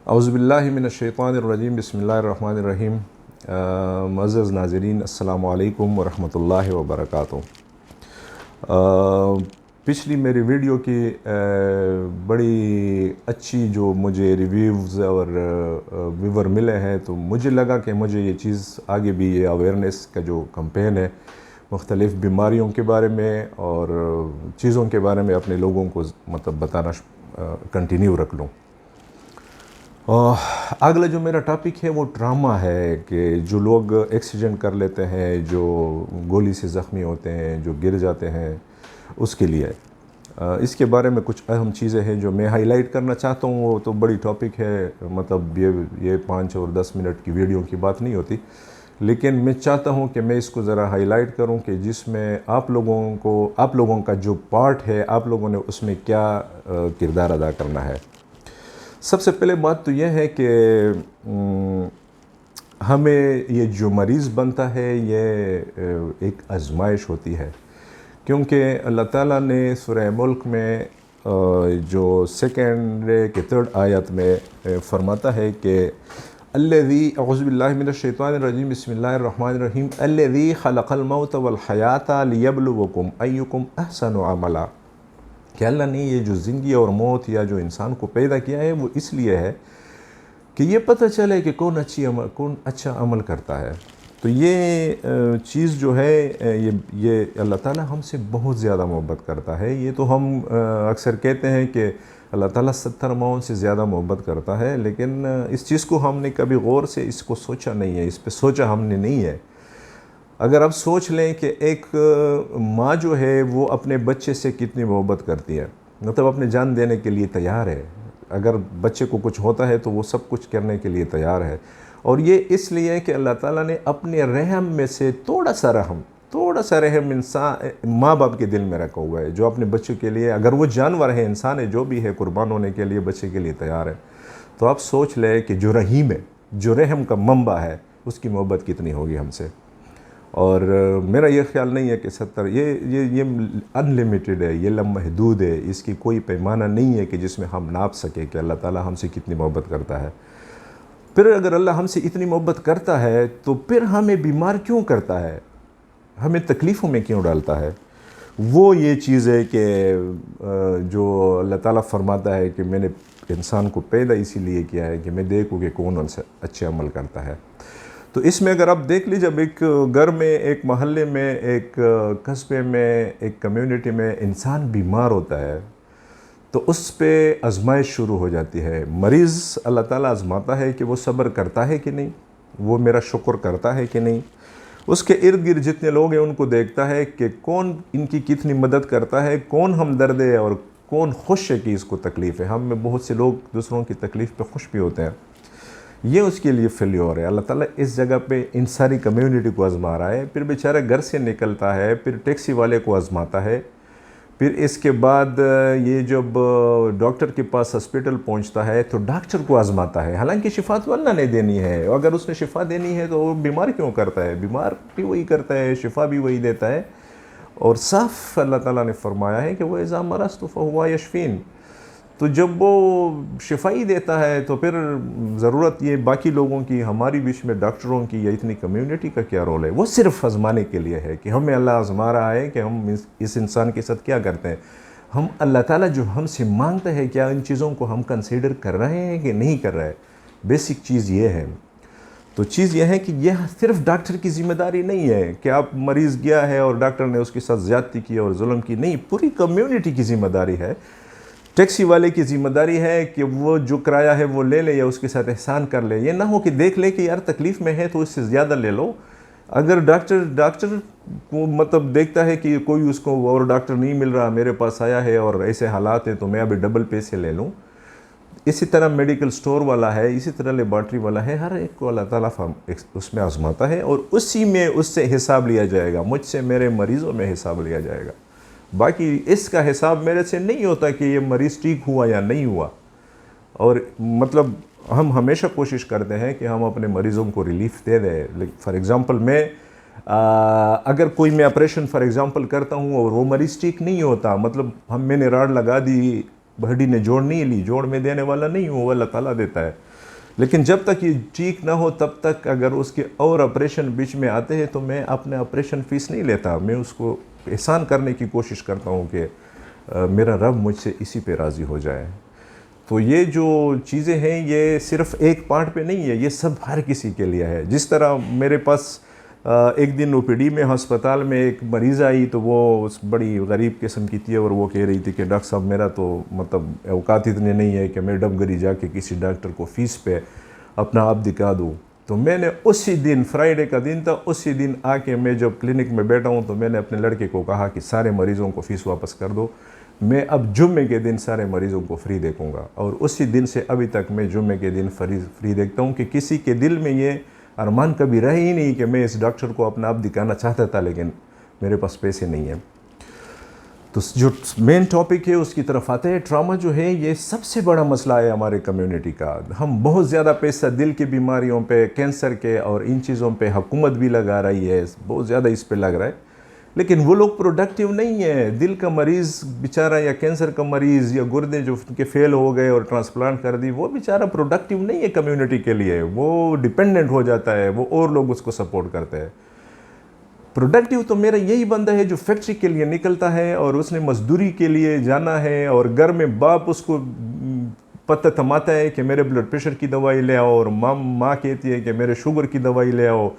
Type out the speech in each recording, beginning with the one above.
औज़ुबिल्लाहि मिनश्शैतानिर्रजीम बिस्मिल्लाहिर्रहमानिर्रहीम। मुअज़्ज़ज़ नाज़रीन, अस्सलामु अलैकुम वरहमतुल्लाहि वबरकातुहू। पिछली मेरी वीडियो की बड़ी अच्छी जो मुझे रिव्यूज़ और व्यूवर मिले हैं, तो मुझे लगा कि मुझे ये चीज़ आगे भी, ये अवेयरनेस का जो कैंपेन है मुख्तलिफ़ बीमारियों के बारे में और चीज़ों के बारे में अपने लोगों को मतलब बताना कंटिन्यू रख लूँ। अगला जो मेरा टॉपिक है वो ट्रामा है कि जो लोग एक्सीडेंट कर लेते हैं, जो गोली से ज़ख्मी होते हैं, जो गिर जाते हैं, उसके लिए इसके बारे में कुछ अहम चीज़ें हैं जो मैं हाईलाइट करना चाहता हूँ। वो तो बड़ी टॉपिक है, मतलब ये 5 और 10 मिनट की वीडियो की बात नहीं होती, लेकिन मैं चाहता हूँ कि मैं इसको ज़रा हाईलाइट करूँ कि जिसमें आप लोगों का जो पार्ट है, आप लोगों ने उसमें क्या किरदार अदा करना है। सबसे पहले बात तो यह है कि हमें ये जो मरीज़ बनता है ये एक आजमाइश होती है, क्योंकि अल्लाह ताला ने सूरह मुल्क में जो सेकेंड के थर्ड आयत में फरमाता है कि अल्लज़ी औज़ुबिल्लाहि मिनश्शैतानिर्रजीम बिस्मिल्लाहिर्रहमानिर्रहीम अल्लज़ी खलक़ल मौत वल हयाता लियब्लुवकुम अय्युकुम अहसनु अमला, कि अल्लाह ने ये जो ज़िंदगी और मौत या जो इंसान को पैदा किया है वो इसलिए है कि ये पता चले कि कौन अच्छा अमल करता है। तो ये चीज़ जो है ये अल्लाह ताला हमसे बहुत ज़्यादा मोहब्बत करता है। ये तो हम अक्सर कहते हैं कि अल्लाह ताला 70 माओं से ज़्यादा मोहब्बत करता है, लेकिन इस चीज़ को हमने कभी गौर से इसको सोचा नहीं है, इस पर सोचा हमने नहीं है। अगर आप सोच लें कि एक माँ जो है वो अपने बच्चे से कितनी मोहब्बत करती है, मतलब अपने जान देने के लिए तैयार है। अगर बच्चे को कुछ होता है तो वो सब कुछ करने के लिए तैयार है, और ये इसलिए कि अल्लाह ताला ने अपने रहम में से थोड़ा सा रहम इंसान माँ बाप के दिल में रखा हुआ है, जो अपने बच्चे के लिए, अगर वो जानवर है, इंसान है, जो भी है, कुर्बान होने के लिए बच्चे के लिए तैयार है। तो आप सोच लें कि जो रहीम है, जो रहम का मंबा है, उसकी मोहब्बत कितनी होगी हमसे। और मेरा ये ख्याल नहीं है कि 70, ये अनलिमिटेड है, ये लामहदूद है, इसकी कोई पैमाना नहीं है कि जिसमें हम नाप सके कि अल्लाह ताला हमसे कितनी मोहब्बत करता है। फिर अगर अल्लाह हमसे इतनी मोहब्बत करता है तो फिर हमें बीमार क्यों करता है, हमें तकलीफ़ों में क्यों डालता है? वो ये चीज़ है कि जो अल्लाह ताला फरमाता है कि मैंने इंसान को पैदा इसीलिए किया है कि मैं देखूँ कि कौन उनसे अच्छे अमल करता है। तो इसमें अगर आप देख लीजिए, जब एक घर में, एक मोहल्ले में, एक कस्बे में, एक कम्युनिटी में इंसान बीमार होता है तो उस पे आजमाइश शुरू हो जाती है। मरीज़ अल्लाह ताला आजमाता है कि वो सब्र करता है कि नहीं, वो मेरा शुक्र करता है कि नहीं। उसके इर्द गिर्द जितने लोग हैं उनको देखता है कि कौन इनकी कितनी मदद करता है, कौन हमदर्द है और कौन खुश है कि इसको तकलीफ़ है। हम में बहुत से लोग दूसरों की तकलीफ़ पे खुश भी होते हैं, ये उसके लिए फेल्योर है। अल्लाह ताला इस जगह पे इन सारी कम्युनिटी को आजमा रहा है। फिर बेचारा घर से निकलता है, फिर टैक्सी वाले को आजमाता है, फिर इसके बाद ये जब डॉक्टर के पास हॉस्पिटल पहुंचता है तो डॉक्टर को आजमाता है। हालांकि शिफा तो अल्लाह ने देनी है, अगर उसने शिफा देनी है तो वो बीमार क्यों करता है? बीमार भी वही करता है, शिफा भी वही देता है। और साफ अल्लाह ताला ने फरमाया है कि वो इज़ा मरज़्तु फहुवा यशफ़ीन। तो जब वो शिफाई देता है तो फिर ज़रूरत ये बाकी लोगों की, हमारी बीच में डॉक्टरों की या इतनी कम्युनिटी का क्या रोल है? वो सिर्फ आजमाने के लिए है कि हमें अल्लाह आजमा रहा है कि हम इस इंसान के साथ क्या करते हैं। हम अल्लाह ताला जो हमसे मांगता है, क्या इन चीज़ों को हम कंसीडर कर रहे हैं कि नहीं कर रहे हैं? बेसिक चीज़ ये है। तो चीज़ यह है कि यह सिर्फ डॉक्टर की ज़िम्मेदारी नहीं है कि आप मरीज़ गया है और डॉक्टर ने उसके साथ ज़्यादती की और जुल्म की, नहीं, पूरी कम्युनिटी की ज़िम्मेदारी है। टैक्सी वाले की ज़िम्मेदारी है कि वो जो किराया है वो ले ले या उसके साथ एहसान कर ले। ये ना हो कि देख ले कि यार तकलीफ़ में है तो इससे ज़्यादा ले लो। अगर डॉक्टर को मतलब देखता है कि कोई उसको और डॉक्टर नहीं मिल रहा, मेरे पास आया है और ऐसे हालात हैं तो मैं अभी डबल पैसे ले लूँ। इसी तरह मेडिकल स्टोर वाला है, इसी तरह लेबॉर्ट्री वाला है, हर एक को अल्लाह ताला उसमें आजमाता है और उसी में उससे हिसाब लिया जाएगा। मुझसे, मेरे मरीज़ों में हिसाब लिया जाएगा। बाकी इसका हिसाब मेरे से नहीं होता कि ये मरीज़ ठीक हुआ या नहीं हुआ। और मतलब हम हमेशा कोशिश करते हैं कि हम अपने मरीज़ों को रिलीफ़ दे दें। फॉर एग्ज़ाम्पल मैं अगर कोई मैं ऑपरेशन फॉर एग्ज़ाम्पल करता हूँ और वो मरीज़ ठीक नहीं होता, मतलब मैंने रॉड लगा दी हड्डी ने जोड़ नहीं ली, जोड़ में देने वाला नहीं हूँ, वो अल्लाह ताला देता है। लेकिन जब तक ये ठीक ना हो तब तक अगर उसके और ऑपरेशन बीच में आते हैं तो मैं अपने ऑपरेशन फ़ीस नहीं लेता, मैं उसको एहसान करने की कोशिश करता हूँ कि मेरा रब मुझसे इसी पे राज़ी हो जाए। तो ये जो चीज़ें हैं ये सिर्फ़ एक पार्ट पे नहीं है, ये सब हर किसी के लिए है। जिस तरह मेरे पास एक दिन ओपीडी में अस्पताल में एक मरीज़ आई, तो वो उस बड़ी गरीब किस्म की थी और वो कह रही थी कि डॉक्टर साहब मेरा तो मतलब औकात इतने नहीं है कि मैं डबगरी जाके किसी डॉक्टर को फ़ीस पे अपना आप दिखा दूँ। तो मैंने उसी दिन, फ्राइडे का दिन था, उसी दिन आके मैं जब क्लिनिक में बैठा हूँ तो मैंने अपने लड़के को कहा कि सारे मरीज़ों को फ़ीस वापस कर दो, मैं अब जुम्मे के दिन सारे मरीज़ों को फ्री देखूँगा। और उसी दिन से अभी तक मैं जुम्मे के दिन फ्री देखता हूँ कि किसी के दिल में ये अरमान कभी रहे ही नहीं कि मैं इस डॉक्टर को अपना आप दिखाना चाहता था लेकिन मेरे पास पैसे नहीं हैं। तो जो मेन टॉपिक है उसकी तरफ आते हैं। ट्रॉमा जो है ये सबसे बड़ा मसला है हमारे कम्युनिटी का। हम बहुत ज़्यादा पैसा दिल की बीमारियों पे, कैंसर के और इन चीज़ों पे हुकूमत भी लगा रही है, बहुत ज़्यादा इस पे लग रहा है, लेकिन वो लोग प्रोडक्टिव नहीं है। दिल का मरीज़ बेचारा या कैंसर का मरीज़ या गुर्दे जो उनके फेल हो गए और ट्रांसप्लांट कर दी, वो बेचारा प्रोडक्टिव नहीं है कम्युनिटी के लिए, वो डिपेंडेंट हो जाता है, वो और लोग उसको सपोर्ट करते हैं। प्रोडक्टिव तो मेरा यही बंदा है जो फैक्ट्री के लिए निकलता है और उसने मजदूरी के लिए जाना है और घर में बाप उसको पता थमाता है कि मेरे ब्लड प्रेशर की दवाई ले आओ, और माँ कहती है कि मेरे शुगर की दवाई ले आओ,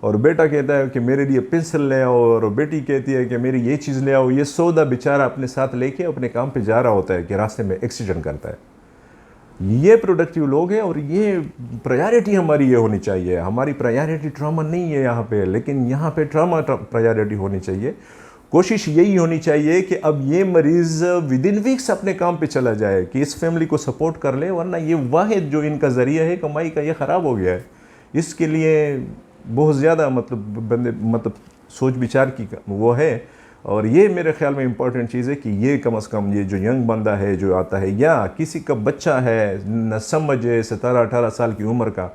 और बेटा कहता है कि मेरे लिए पेंसिल ले आओ, और बेटी कहती है कि मेरी ये चीज़ ले आओ। ये सौदा बेचारा अपने साथ लेके अपने काम पे जा रहा होता है कि रास्ते में एक्सीडेंट करता है। ये प्रोडक्टिव लोग हैं और ये प्रायोरिटी हमारी ये होनी चाहिए। हमारी प्रायोरिटी ट्रॉमा नहीं है यहाँ पे, लेकिन यहाँ पे ट्रॉमा प्रायोरिटी होनी चाहिए। कोशिश यही होनी चाहिए कि अब ये मरीज़ विद इन वीक्स अपने काम पे चला जाए, कि इस फैमिली को सपोर्ट कर ले, वरना ये वाहिद जो इनका ज़रिया है कमाई का ये ख़राब हो गया है। इसके लिए बहुत ज़्यादा मतलब सोच विचार की वो है। और ये मेरे ख्याल में इम्पॉर्टेंट चीज़ है कि ये कम से कम ये जो यंग बंदा है जो आता है, या किसी का बच्चा है न समझे 17-18 साल की उम्र का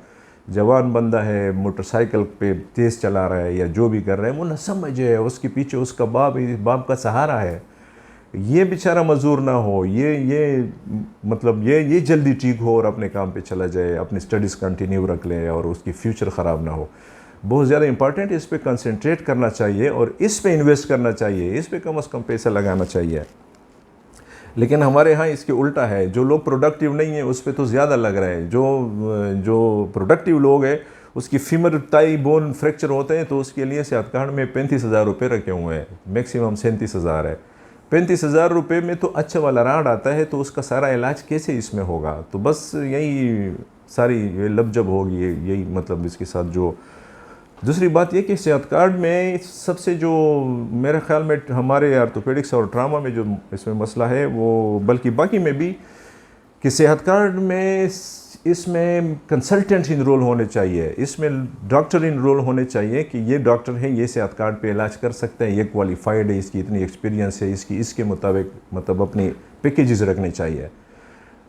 जवान बंदा है, मोटरसाइकिल पे तेज़ चला रहा है या जो भी कर रहा है, वो न समझे, उसके पीछे उसका बाप का सहारा है, ये बेचारा मजदूर ना हो, ये मतलब ये जल्दी ठीक हो और अपने काम पे चला जाए, अपनी स्टडीज़ कंटिन्यू रख ले और उसकी फ्यूचर ख़राब ना हो। बहुत ज़्यादा इंपॉर्टेंट, इस पे कंसंट्रेट करना चाहिए और इस पे इन्वेस्ट करना चाहिए, इस पे कम से कम पैसा लगाना चाहिए। लेकिन हमारे यहाँ इसके उल्टा है, जो लोग प्रोडक्टिव नहीं है उस पे तो ज़्यादा लग रहा है। जो प्रोडक्टिव लोग हैं उसकी फीमर ताई बोन फ्रैक्चर होते हैं तो उसके लिए सेहत कार्ड में 35,000 रुपये रखे हुए हैं, मैक्सिमम 37,000 है। 35,000 रुपये में तो अच्छा वाला राड आता है, तो उसका सारा इलाज कैसे इसमें होगा? तो बस यही सारी ये लबजब होगी, यही मतलब इसके साथ। जो दूसरी बात ये कि सेहत कार्ड में सबसे जो मेरे ख्याल में हमारे ऑर्थोपेडिक्स और ट्रामा में जो इसमें मसला है वो, बल्कि बाकी में भी, कि सेहत कार्ड में इसमें कंसल्टेंट इनरोल होने चाहिए, इसमें डॉक्टर इनरोल होने चाहिए कि ये डॉक्टर है, ये सेहत कार्ड पे इलाज कर सकते हैं, ये क्वालिफाइड है, इसकी इतनी एक्सपीरियंस है, इसके मुताबिक मतलब अपनी पैकेजेस रखने चाहिए।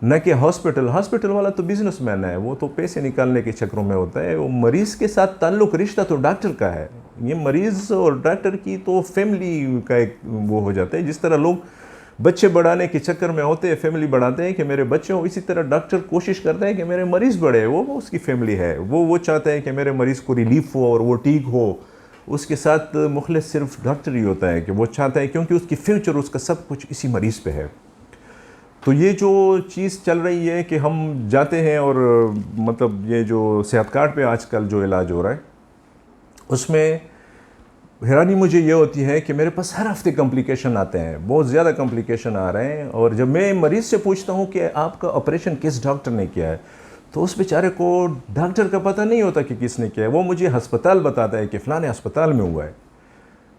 न कि हॉस्पिटल वाला तो बिजनेसमैन है, वो तो पैसे निकालने के चक्रों में होता है। वो मरीज़ के साथ ताल्लुक़, रिश्ता तो डॉक्टर का है। ये मरीज़ और डॉक्टर की तो फैमिली का एक वो हो जाता है। जिस तरह लोग बच्चे बढ़ाने के चक्कर में होते हैं, फैमिली बढ़ाते हैं कि मेरे बच्चे हो, इसी तरह डॉक्टर कोशिश करता है कि मेरे मरीज़ बढ़े, वो उसकी फैमिली है, वो चाहता है कि मेरे मरीज़ को रिलीफ हो और वो ठीक हो। उसके साथ मुखलिस सिर्फ डॉक्टर ही होता है कि वो चाहता है, क्योंकि उसकी फ्यूचर, उसका सब कुछ इसी मरीज़ पे है। तो ये जो चीज़ चल रही है कि हम जाते हैं और मतलब ये जो सेहत कार्ड पे आजकल जो इलाज हो रहा है उसमें हैरानी मुझे ये होती है कि मेरे पास हर हफ्ते कॉम्प्लिकेशन आते हैं, बहुत ज़्यादा कॉम्प्लिकेशन आ रहे हैं। और जब मैं मरीज़ से पूछता हूँ कि आपका ऑपरेशन किस डॉक्टर ने किया है, तो उस बेचारे को डॉक्टर का पता नहीं होता कि किसने किया है। वो मुझे अस्पताल बताता है कि फ़लाने अस्पताल में हुआ है।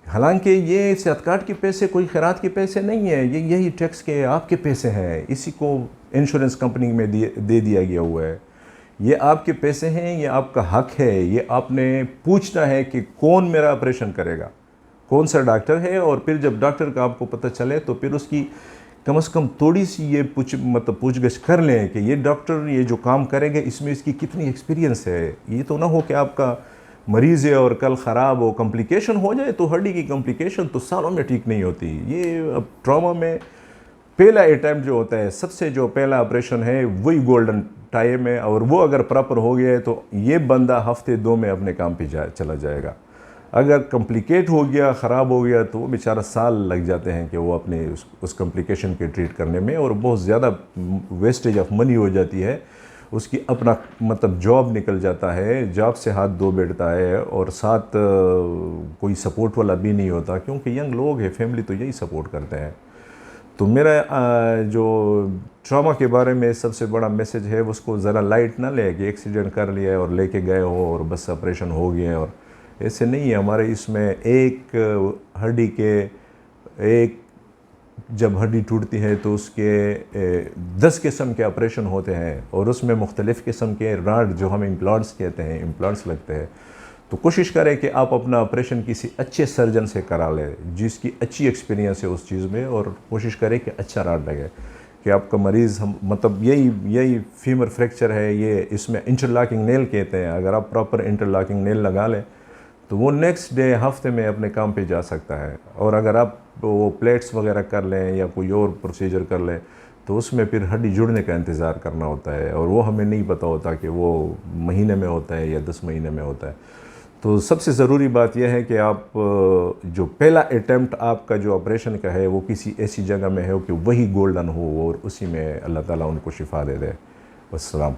हालांकि ये सेहत कार्ड के पैसे कोई खैरात के पैसे नहीं है, यही टैक्स के आपके पैसे हैं, इसी को इंश्योरेंस कंपनी में दे दिया गया हुआ है। ये आपके पैसे हैं, ये आपका हक है, ये आपने पूछना है कि कौन मेरा ऑपरेशन करेगा, कौन सा डॉक्टर है। और फिर जब डॉक्टर का आपको पता चले तो फिर उसकी कम से कम थोड़ी सी ये पूछगछ कर लें कि ये डॉक्टर ये जो काम करेंगे इसमें इसकी कितनी एक्सपीरियंस है। ये तो ना हो कि आपका मरीज़ है और कल ख़राब हो, कॉम्प्लिकेशन हो जाए तो हड्डी की कॉम्प्लिकेशन तो सालों में ठीक नहीं होती। ये अब ट्रॉमा में पहला अटैम्प्ट जो होता है, सबसे जो पहला ऑपरेशन है, वही गोल्डन टाइम है, और वो अगर प्रॉपर हो गया है तो ये बंदा हफ्ते 2 में अपने काम पे चला जाएगा। अगर कॉम्प्लिकेट हो गया, ख़राब हो गया, तो वो बेचारा साल लग जाते हैं कि वो अपने उस कॉम्प्लिकेशन के ट्रीट करने में, और बहुत ज़्यादा वेस्टेज ऑफ मनी हो जाती है। उसकी अपना मतलब जॉब निकल जाता है, जॉब से हाथ धो बैठता है, और साथ कोई सपोर्ट वाला भी नहीं होता, क्योंकि यंग लोग हैं, फैमिली तो यही सपोर्ट करते हैं। तो मेरा जो ट्रॉमा के बारे में सबसे बड़ा मैसेज है, उसको ज़रा लाइट ना ले कि एक्सीडेंट कर लिया है और लेके गए हो और बस ऑपरेशन हो गया है, और ऐसे नहीं है। हमारे इसमें एक हड्डी के एक जब हड्डी टूटती है तो उसके 10 किस्म के ऑपरेशन होते हैं, और उसमें मुख्तलिफ़ किस्म के राड, जो हम इम्प्लांट्स कहते हैं, इम्प्लांट्स लगते हैं। तो कोशिश करें कि आप अपना ऑपरेशन किसी अच्छे सर्जन से करा लें जिसकी अच्छी एक्सपीरियंस है उस चीज़ में, और कोशिश करें कि अच्छा राड लगे कि आपका मरीज़, हम मतलब यही फीमर फ्रैक्चर है, ये इसमें इंटरलॉकिंग नेल कहते हैं। अगर आप प्रॉपर इंटरलॉकिंग नेल लगा लें तो वो नेक्स्ट डे हफ्ते में अपने काम पे जा सकता है। और अगर आप वो प्लेट्स वगैरह कर लें या कोई और प्रोसीजर कर लें तो उसमें फिर हड्डी जुड़ने का इंतज़ार करना होता है, और वो हमें नहीं पता होता कि वो महीने में होता है या 10 महीने में होता है। तो सबसे ज़रूरी बात यह है कि आप जो पहला अटैम्प्ट आपका जो ऑपरेशन का है वो किसी ऐसी जगह में है कि वही गोल्डन हो, और उसी में अल्लाह ताला उनको शिफा दे दे। वस्सलाम।